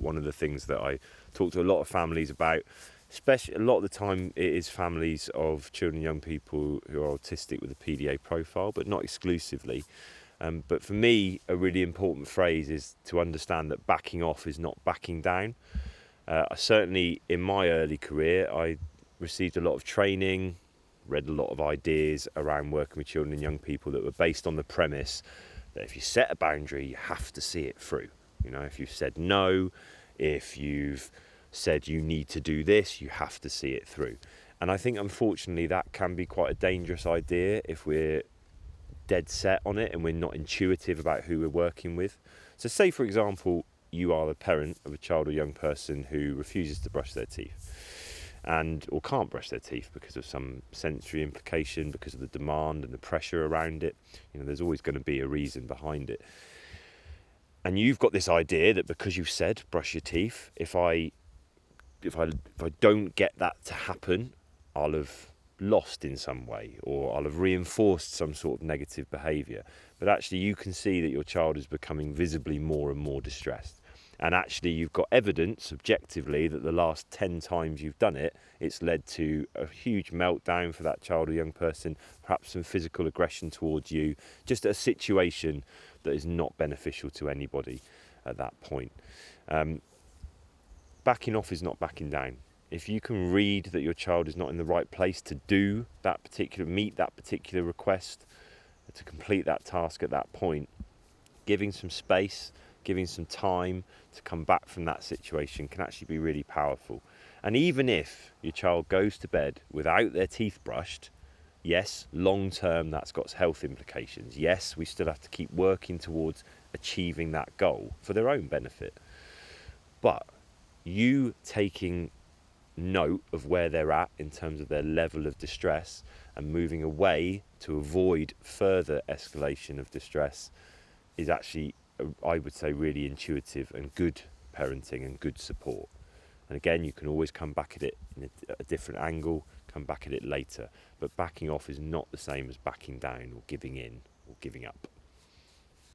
one of the things that I talk to a lot of families about, especially a lot of the time it is families of children and young people who are autistic with a PDA profile, but not exclusively. But for me, a really important phrase is to understand that backing off is not backing down. Certainly in my early career, I received a lot of training, read a lot of ideas around working with children and young people that were based on the premise that if you set a boundary, you have to see it through. You know, if you've said no, if you've said you need to do this, you have to see it through. And I think unfortunately that can be quite a dangerous idea if we're dead set on it and we're not intuitive about who we're working with. So say, for example, you are the parent of a child or young person who refuses to brush their teeth or can't brush their teeth because of some sensory implication, because of the demand and the pressure around it. You know, there's always going to be a reason behind it. And you've got this idea that because you've said brush your teeth, if I don't get that to happen, I'll have lost in some way, or I'll have reinforced some sort of negative behaviour. But actually you can see that your child is becoming visibly more and more distressed. And actually you've got evidence objectively that the last 10 times you've done it, it's led to a huge meltdown for that child or young person, perhaps some physical aggression towards you, just a situation that is not beneficial to anybody at that point. Backing off is not backing down. If you can read that your child is not in the right place to meet that particular request, to complete that task at that point, giving some space, giving some time to come back from that situation can actually be really powerful. And even if your child goes to bed without their teeth brushed, yes, long term that's got health implications. Yes, we still have to keep working towards achieving that goal for their own benefit. But you taking note of where they're at in terms of their level of distress and moving away to avoid further escalation of distress is actually, I would say, really intuitive and good parenting and good support. And again, you can always come back at it in a different angle, come back at it later. But backing off is not the same as backing down or giving in or giving up.